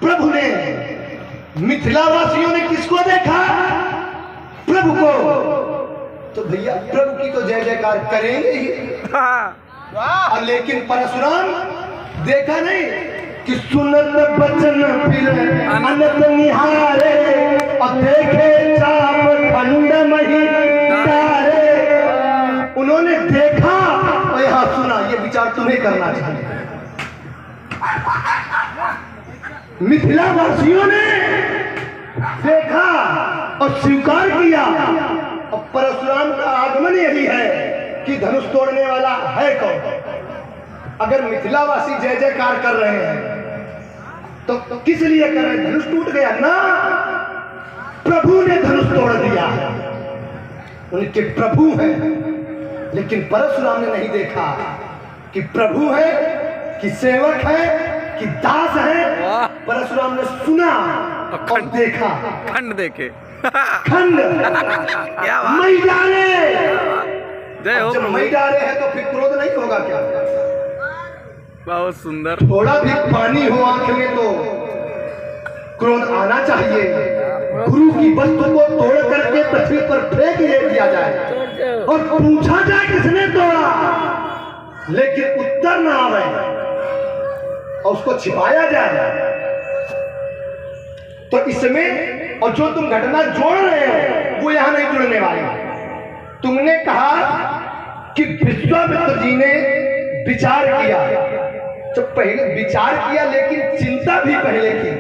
प्रभु ने, मिथिला वासियों ने किसको देखा? प्रभु को। तो भैया प्रभु की तो जय जयकार करेंगे ही। लेकिन परशुराम देखा नहीं कि सुनत बचन फिर अनत निहारे और देखे चाप खंड मही तारे। उन्होंने देखा और यहाँ सुना। ये विचार तुम्हें करना चाहिए। मिथिला वासियों ने देखा और स्वीकार किया। और परशुराम का आगमन यही है कि धनुष तोड़ने वाला है कौन? अगर मिथिलावासी जय जयकार कर रहे हैं तो किस लिए कर रहे हैं? धनुष टूट गया ना, प्रभु ने धनुष तोड़ दिया। उनके प्रभु हैं। लेकिन परशुराम ने नहीं देखा कि प्रभु है कि सेवक है कि दास है। परशुराम ने सुना और देखा। खंड देखे, खंड मई डाले। जब मई डाले है तो फिर क्रोध नहीं होगा क्या? बहुत सुंदर। थोड़ा भी पानी हो आंख में तो क्रोध आना चाहिए। गुरु की वस्तु को तोड़ करके पृथ्वी पर फेंक दिया जाए और पूछा जाए किसने तोड़ा, लेकिन उत्तर ना आवे और उसको छिपाया जाए। तो इसमें और जो तुम घटना जोड़ रहे हो वो यहां नहीं जुड़ने वाली। तुमने कहा कि विश्वामित्र जी ने विचार किया। तो पहले विचार किया लेकिन चिंता भी पहले की।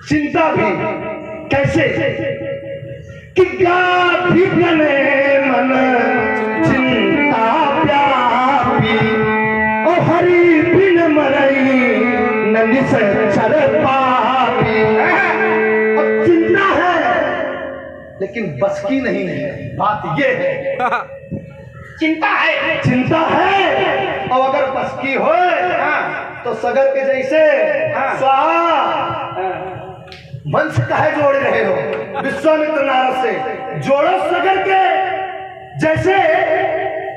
चिंता भी कैसे? कि क्या विघ्ने मन चिंता व्यापी ओ हरि बिन मरई न निश्चर पापी। अब चिंता है लेकिन बस की नहीं है। बात ये है चिंता है, चिंता है। और अगर बस की हो तो सगर के जैसे स्वाहा वंश काहे जोड़ रहे हो? विश्वामित्र नारद से जोड़ो सगर के जैसे।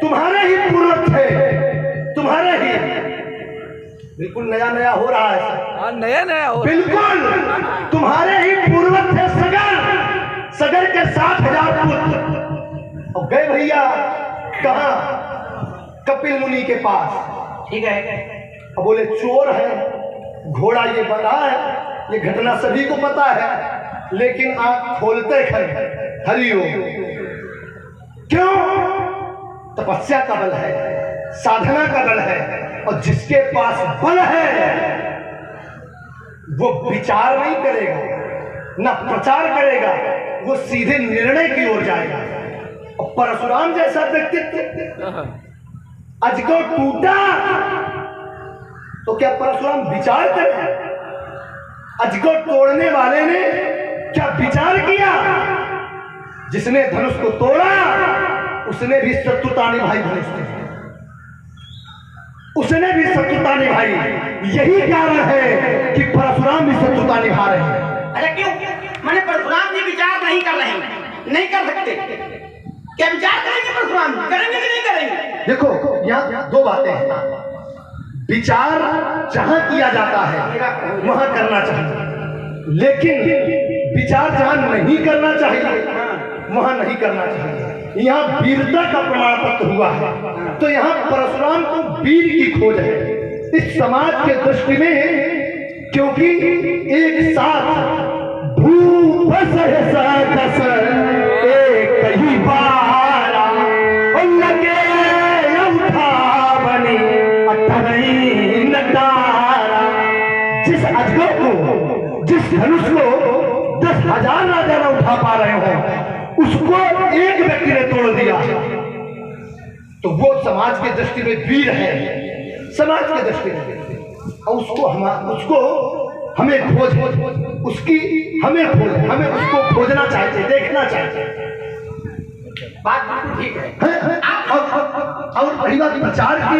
तुम्हारे ही पूर्वज थे, तुम्हारे ही। बिल्कुल नया नया हो रहा है सर। नया नया हो। बिल्कुल तुम्हारे ही पूर्वज थे सगर। सगर के 7,000 पुत्र और गए भैया कहा? कपिल मुनि के पास। ठीक है। अब बोले चोर है, घोड़ा ये बंधा है, ये घटना सभी को पता है, लेकिन आंख खोलते खड़े हरिओ। क्यों? तपस्या का बल है, साधना का बल है। और जिसके पास बल है वो विचार नहीं करेगा ना प्रचार करेगा, वो सीधे निर्णय की ओर जाएगा। और परशुराम जैसा व्यक्तित्व अजगर टूटा तो क्या परशुराम विचार करे? अजगर तोड़ने वाले ने क्या विचार किया? जिसने धनुष को तोड़ा उसने भी शत्रुता निभाई। धनुष से उसने भी शत्रुता निभाई। यही कारण है कि परशुराम भी शत्रुता निभा रहे हैं। अरे क्यों? मैंने परशुराम जी विचार नहीं कर रहे हैं, नहीं कर सकते। क्या विचार करेंगे परशुराम? करेंगे कि नहीं करेंगे? देखो यहाँ दो बातें हैं। विचार जहां किया जाता है वहां करना चाहिए, लेकिन विचार जहां नहीं करना चाहिए वहां नहीं करना चाहिए। यहाँ वीरता का प्रमाण पत्र हुआ है तो यहाँ परशुराम को वीर की खोज है इस समाज के दृष्टि में। क्योंकि एक साथ भूप एक ही बार लगे उठावनी अठरई नटारा। जिस अजगर को, जिस धनुष को 10,000 राजा न उठा पा रहे हो, उसको एक व्यक्ति ने तोड़ दिया तो वो समाज के दृष्टि में वीर है। समाज के दृष्टि में और उसको हमें खोज, उसकी हमें खोज, हमें उसको खोजना चाहिए, देखना चाहिए। बात बिल्कुल ठीक है। और रही बात प्रचार की,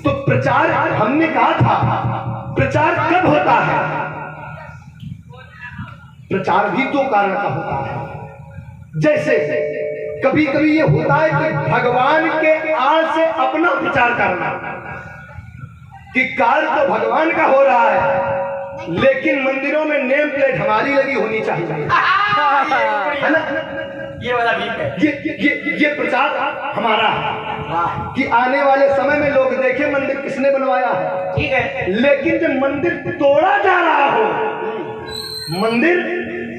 तो प्रचार हमने कहा था प्रचार कब होता है? प्रचार भी दो कारण का होता है। जैसे कभी कभी ये होता है कि भगवान के आड़ से अपना प्रचार करना, कि कार्य तो भगवान का हो रहा है, लेकिन मंदिरों में नेम प्लेट हमारी लगी होनी चाहिए, है ना? ये वाला ठीक है। ये प्रचार हमारा है कि आने वाले समय में लोग देखें मंदिर किसने बनवाया है। ठीक है। लेकिन जब मंदिर तोड़ा जा रहा हो, मंदिर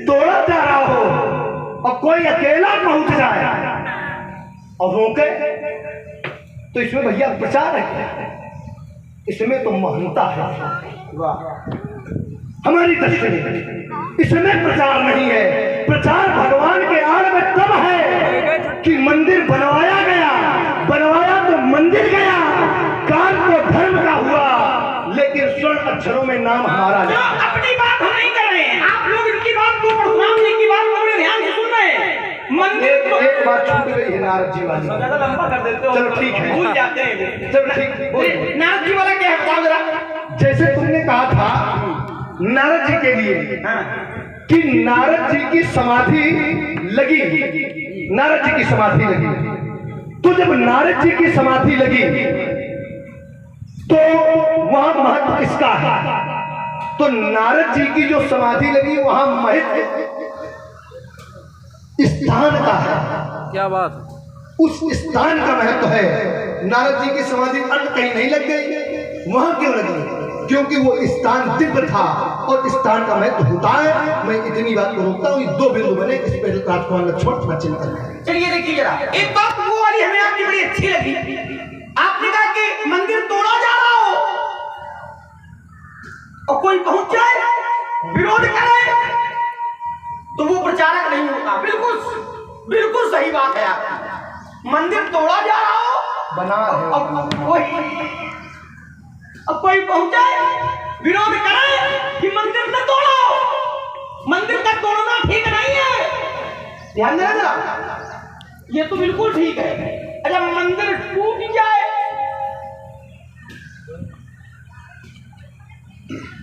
तोड़ा जा रहा हो और कोई अकेला पहुंच जाए और रोके, तो इसमें भैया प्रचार है, इसमें तो महानता है। हमारी दृष्टि इसमें प्रचार नहीं है। प्रचार भगवान के आड़ में तब है कि मंदिर बनवाया गया, बनवाया तो मंदिर गया, काम तो धर्म का हुआ, लेकिन स्वर्ण अक्षरों में नाम हमारा जो अपनी बात हम नहीं कर रहे हैं, आप लोग इनकी बात को, परशुराम जी की बात को बड़े ध्यान से सुन रहे हैं। मंदिर तो एक बात छूट गई है नारद जी वाली, ज्यादा लंबा कर देते हो, चलो ठीक है, भूल जाते हैं। चलो ठीक, नारद जी वाला क्या है बताओ जरा। जैसे तुमने कहा था नारद जी के लिए कि नारद जी की समाधि लगी, नारद जी की समाधि लगी, तो जब नारद जी की समाधि लगी तो वहां महत्व किसका है? तो नारद जी की जो समाधि लगी वहां महत्व स्थान का है। क्या बात, उस स्थान का महत्व है। नारद जी की समाधि अन्य कहीं नहीं लग गई, वहां क्यों लगी? क्योंकि वो स्थान दिव्य था और स्थान का महत्व होता है। मैं इतनी बात को रोकता हूँ, दो बिंदु बने, इस पर राजकुमार लक्ष्मण का चिंतन है। चलिए देखिए जरा, एक बात वो वाली हमें आपकी बड़ी अच्छी लगी। आपने कहा कि मंदिर तोड़ा जा रहा हो और कोई पहुंच जाए विरोध करे तो वो प्रचारक नहीं होता। बिल्कुल बिल्कुल सही बात है आपकी। मंदिर तोड़ा जा रहा हो बना है, अब कोई पहुंचे विरोध करे कि मंदिर न तोड़ो, मंदिर का तोड़ना ठीक नहीं है। ध्यान देना जरा, ये तो बिल्कुल ठीक है। जब मंदिर टूट जाए,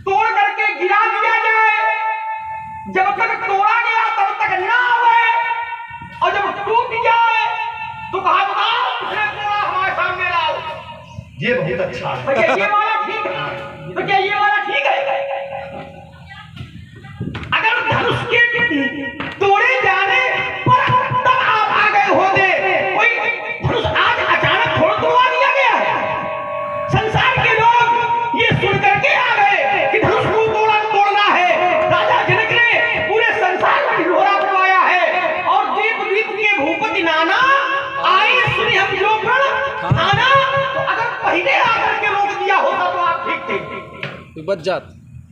तोड़ करके गिरा दिया जाए, जब तक तोड़ा गया तब तक ना आवे, और जब टूट जाए तो कहा हमारे सामने लाओ। ये बहुत अच्छा है। तो क्या ये वाला ठीक है? तो क्या ये वाला ठीक है? अगर धनुष के तोड़े जाने पर तब आप आ गए होते, कोई धनुष आज अचानक थोड़ा तोड़ा दिया गया है। संसार के लोग ये सुन करके आ गए कि धनुष को तोड़ना है। राजा जनक ने पूरे संसार में ढिढोरा करवाया है और दीप दीप के भूपति नाना आए सुनी हम जो खाना। तो अगर पहले आकर के रोक दिया होता तो आप ठीक थे, बच जात।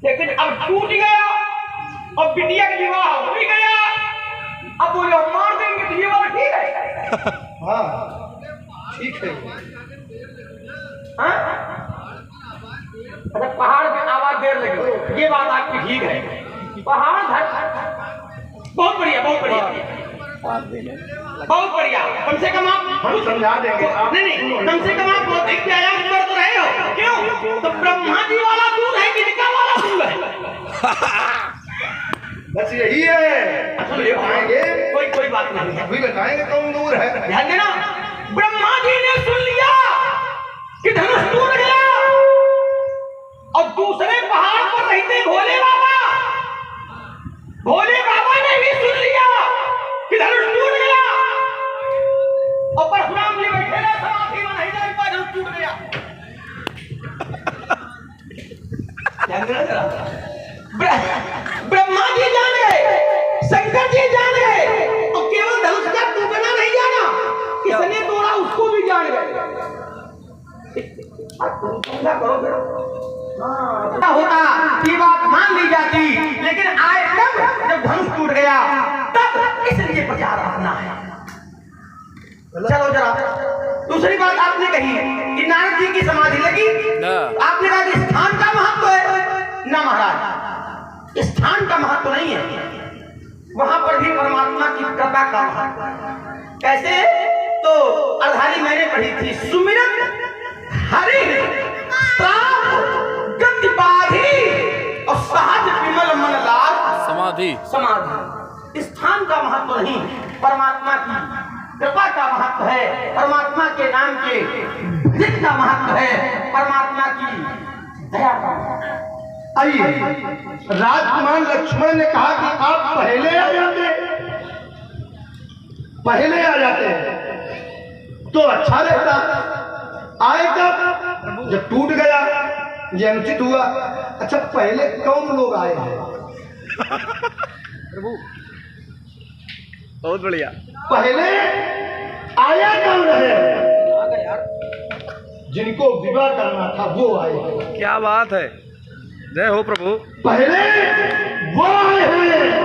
लेकिन अब टूट गया और बिटिया का विवाह हो भी गया, अब वो लोग मार देंगे तो ये वाला ठीक है? हाँ ठीक है। हाँ? अच्छा, पहाड़ में आवाज देर लगी, ये बात आपकी ठीक है। पहाड़ बहुत बढ़िया, बहुत बढ़िया, बहुत बढ़िया। कम से कम आप हम समझा देंगे। नहीं, कम से कम आप बौद्धिक व्यायाम कर तो रहे हो। क्यों? तो ब्रह्मा जी वाला दूध है कि निका वाला दूध है? बस यही है, बताएंगे, कोई बात नहीं है, अभी बताएंगे कौन दूर है। ध्यान देना। ब्रह्मा जी ने सुन लिया कि धनुष टूट गया और दूसरे पहाड़ पर रहते भोले बाबा ने भी सुन लिया कि धनुष टूट गया और परशुराम जी बैठे रहे समाधि में, नहीं जान पाए, धनुष टूट गया। ध्यान देना जरा। ब्रह्मा जी जान गए, शंकर जी जान गए, और केवल धनुष का टूटना नहीं जाना, किसने तोड़ा उसको भी जान गए। समझा करो होता ये बात मान ली जाती, लेकिन आए तब जब धनुष टूट गया, तब इसलिए प्रचार रखना है। चलो जरा, दूसरी बात आपने कही कि नारद जी की समाधि लगी, आपने कहा कि स्थान का महत्व है ना महाराज, स्थान का महत्व नहीं है, वहां पर भी परमात्मा की कृपा का महत्व है। कैसे? तो अर्धाली मैंने पढ़ी थी, सुमिरन हरि गति बाधी और सहज विमल मन लाल समाधि। समाधि। स्थान का महत्व नहीं, परमात्मा की कृपा का महत्व है, परमात्मा के नाम के भजन का महत्व है, परमात्मा की दया का महत्व है। आइए, राजकुमार लक्ष्मण ने कहा कि आप पहले आ जाते, पहले आ जाते तो अच्छा रहता। आए कब? जब टूट गया, ये अनुचित हुआ। अच्छा, पहले कौन लोग आए हैं? प्रभु बहुत बढ़िया। पहले आया कौन है? जिनको विवाह करना था वो आए हैं। क्या बात है, जय हो प्रभु। पहले वो आए हैं